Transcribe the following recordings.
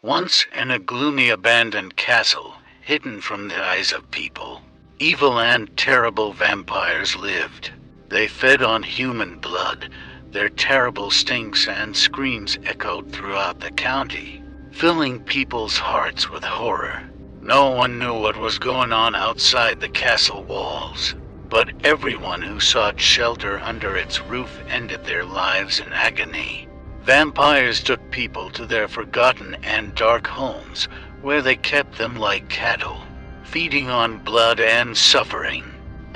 Once in a gloomy abandoned castle, hidden from the eyes of people, evil and terrible vampires lived. They fed on human blood. Their terrible stinks and screams echoed throughout the county, filling people's hearts with horror. No one knew what was going on outside the castle walls, but everyone who sought shelter under its roof ended their lives in agony. Vampires took people to their forgotten and dark homes, where they kept them like cattle, feeding on blood and suffering.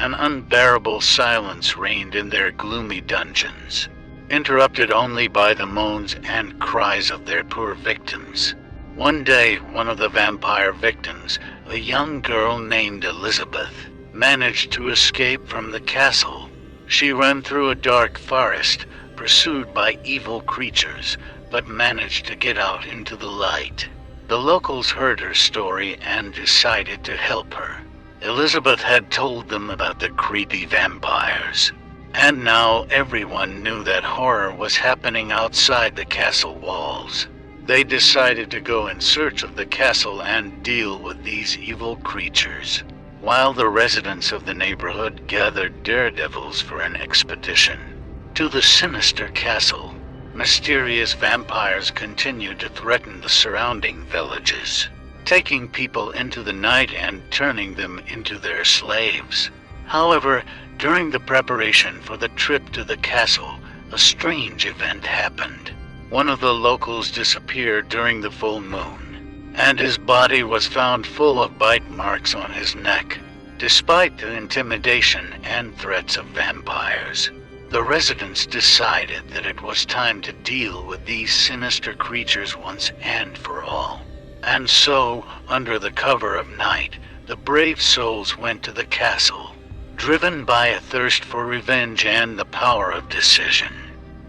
An unbearable silence reigned in their gloomy dungeons, interrupted only by the moans and cries of their poor victims. One day, one of the vampire victims, a young girl named Elizabeth, managed to escape from the castle. She ran through a dark forest, pursued by evil creatures, but managed to get out into the light. The locals heard her story and decided to help her. Elizabeth had told them about the creepy vampires, and now everyone knew that horror was happening outside the castle walls. They decided to go in search of the castle and deal with these evil creatures, while the residents of the neighborhood gathered daredevils for an expedition to the sinister castle. Mysterious vampires continued to threaten the surrounding villages, taking people into the night and turning them into their slaves. However, during the preparation for the trip to the castle, a strange event happened. One of the locals disappeared during the full moon, and his body was found full of bite marks on his neck. Despite the intimidation and threats of vampires, the residents decided that it was time to deal with these sinister creatures once and for all. And so, under the cover of night, the brave souls went to the castle, driven by a thirst for revenge and the power of decision.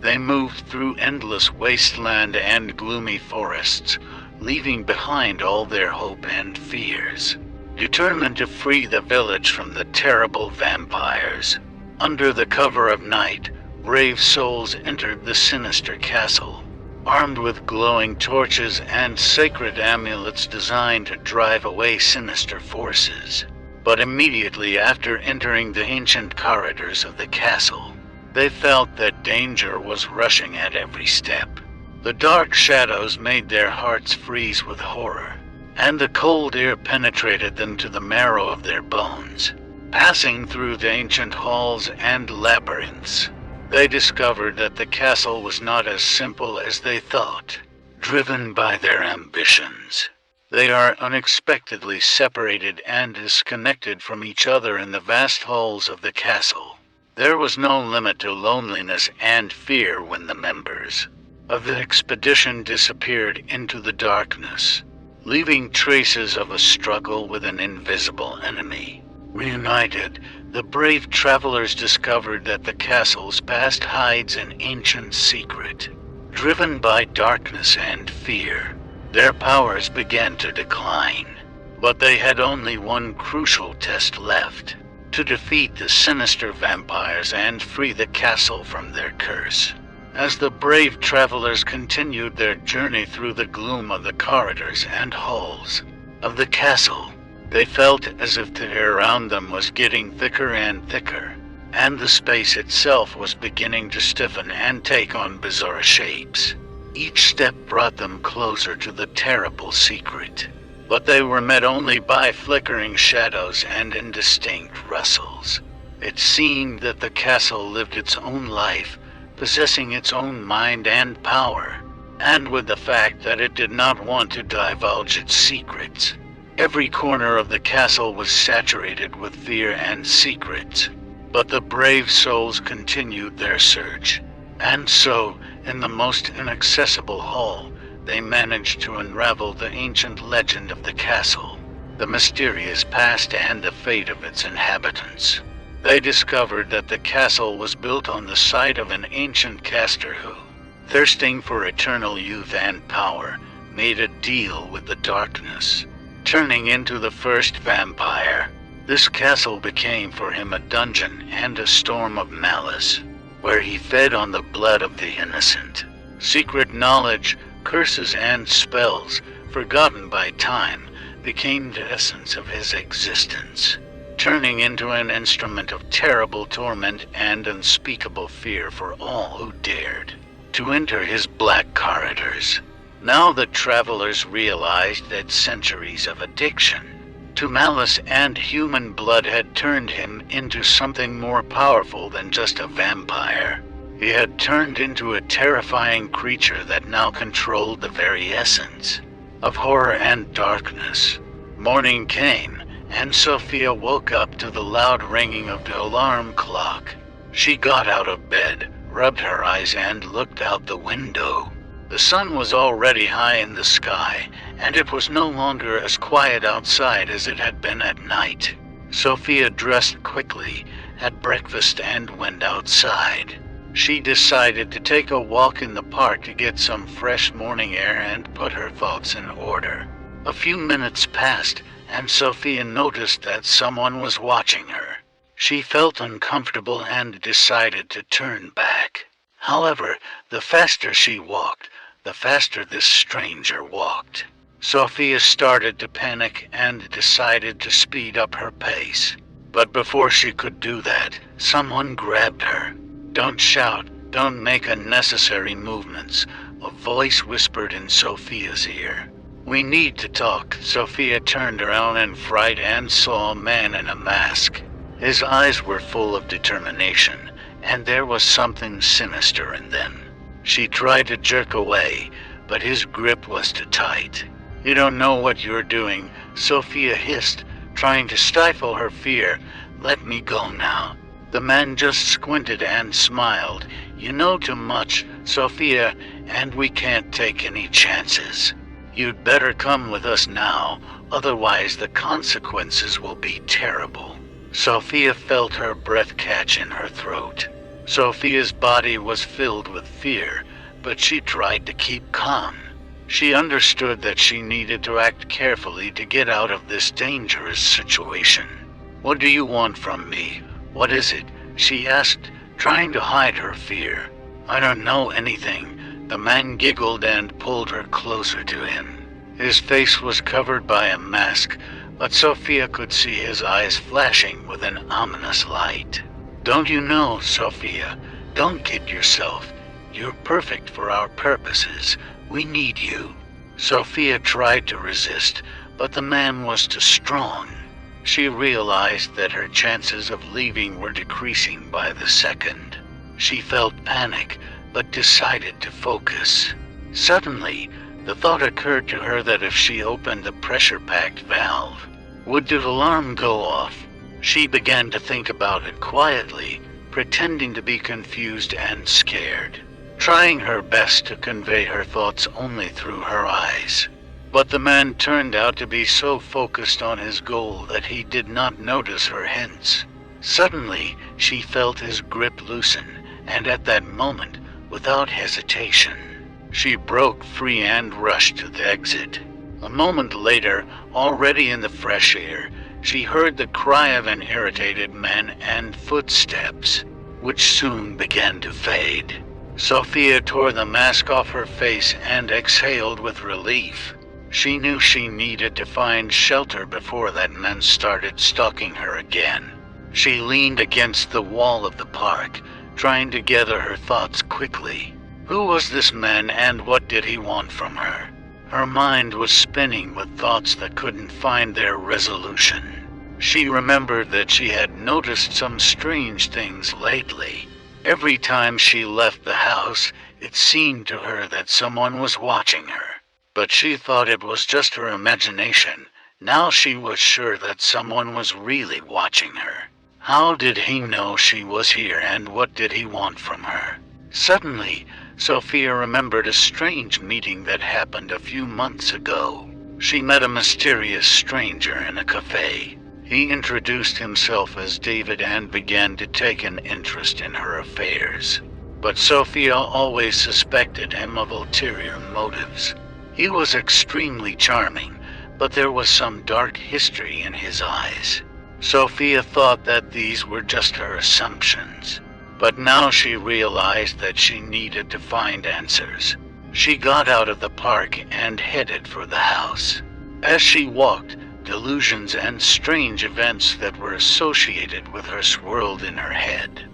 They moved through endless wasteland and gloomy forests, leaving behind all their hope and fears, determined to free the village from the terrible vampires. Under the cover of night, brave souls entered the sinister castle, armed with glowing torches and sacred amulets designed to drive away sinister forces. But immediately after entering the ancient corridors of the castle, they felt that danger was rushing at every step. The dark shadows made their hearts freeze with horror, and the cold air penetrated them to the marrow of their bones. Passing through the ancient halls and labyrinths, they discovered that the castle was not as simple as they thought. Driven by their ambitions, they are unexpectedly separated and disconnected from each other in the vast halls of the castle. There was no limit to loneliness and fear when the members of the expedition disappeared into the darkness, leaving traces of a struggle with an invisible enemy. Reunited, the brave travelers discovered that the castle's past hides an ancient secret. Driven by darkness and fear, their powers began to decline. But they had only one crucial test left: to defeat the sinister vampires and free the castle from their curse. As the brave travelers continued their journey through the gloom of the corridors and halls of the castle, they felt as if the air around them was getting thicker and thicker, and the space itself was beginning to stiffen and take on bizarre shapes. Each step brought them closer to the terrible secret, but they were met only by flickering shadows and indistinct rustles. It seemed that the castle lived its own life, possessing its own mind and power, and with the fact that it did not want to divulge its secrets. Every corner of the castle was saturated with fear and secrets, but the brave souls continued their search. And so, in the most inaccessible hall, they managed to unravel the ancient legend of the castle, the mysterious past and the fate of its inhabitants. They discovered that the castle was built on the site of an ancient caster who, thirsting for eternal youth and power, made a deal with the darkness, turning into the first vampire. This castle became for him a dungeon and a storm of malice, where he fed on the blood of the innocent. Secret knowledge, curses, and spells forgotten by time, became the essence of his existence, turning into an instrument of terrible torment and unspeakable fear for all who dared to enter his black corridors. Now the travelers realized that centuries of addiction to malice and human blood had turned him into something more powerful than just a vampire. He had turned into a terrifying creature that now controlled the very essence of horror and darkness. Morning came, and Sophia woke up to the loud ringing of the alarm clock. She got out of bed, rubbed her eyes, and looked out the window. The sun was already high in the sky, and it was no longer as quiet outside as it had been at night. Sophia dressed quickly, had breakfast, and went outside. She decided to take a walk in the park to get some fresh morning air and put her thoughts in order. A few minutes passed, and Sophia noticed that someone was watching her. She felt uncomfortable and decided to turn back. However, the faster she walked, the faster this stranger walked. Sophia started to panic and decided to speed up her pace. But before she could do that, someone grabbed her. "Don't shout, don't make unnecessary movements," a voice whispered in Sophia's ear. "We need to talk." Sophia turned around in fright and saw a man in a mask. His eyes were full of determination, and there was something sinister in them. She tried to jerk away, but his grip was too tight. "You don't know what you're doing," Sophia hissed, trying to stifle her fear. "Let me go now." The man just squinted and smiled. "You know too much, Sophia, and we can't take any chances. You'd better come with us now, otherwise the consequences will be terrible." Sophia felt her breath catch in her throat. Sophia's body was filled with fear, but she tried to keep calm. She understood that she needed to act carefully to get out of this dangerous situation. "What do you want from me? What is it?" she asked, trying to hide her fear. "I don't know anything." The man giggled and pulled her closer to him. His face was covered by a mask, but Sophia could see his eyes flashing with an ominous light. "Don't you know, Sophia? Don't kid yourself. You're perfect for our purposes. We need you." Sophia tried to resist, but the man was too strong. She realized that her chances of leaving were decreasing by the second. She felt panic, but decided to focus. Suddenly, the thought occurred to her that if she opened the pressure-packed valve, would the alarm go off? She began to think about it quietly, pretending to be confused and scared, trying her best to convey her thoughts only through her eyes. But the man turned out to be so focused on his goal that he did not notice her hints. Suddenly, she felt his grip loosen, and at that moment, without hesitation, she broke free and rushed to the exit. A moment later, already in the fresh air, she heard the cry of an irritated man and footsteps, which soon began to fade. Sophia tore the mask off her face and exhaled with relief. She knew she needed to find shelter before that man started stalking her again. She leaned against the wall of the park, trying to gather her thoughts quickly. Who was this man and what did he want from her? Her mind was spinning with thoughts that couldn't find their resolution. She remembered that she had noticed some strange things lately. Every time she left the house, it seemed to her that someone was watching her. But she thought it was just her imagination. Now she was sure that someone was really watching her. How did he know she was here, and what did he want from her? Suddenly, Sophia remembered a strange meeting that happened a few months ago. She met a mysterious stranger in a cafe. He introduced himself as David and began to take an interest in her affairs. But Sophia always suspected him of ulterior motives. He was extremely charming, but there was some dark history in his eyes. Sophia thought that these were just her assumptions. But now she realized that she needed to find answers. She got out of the park and headed for the house. As she walked, delusions and strange events that were associated with her swirled in her head.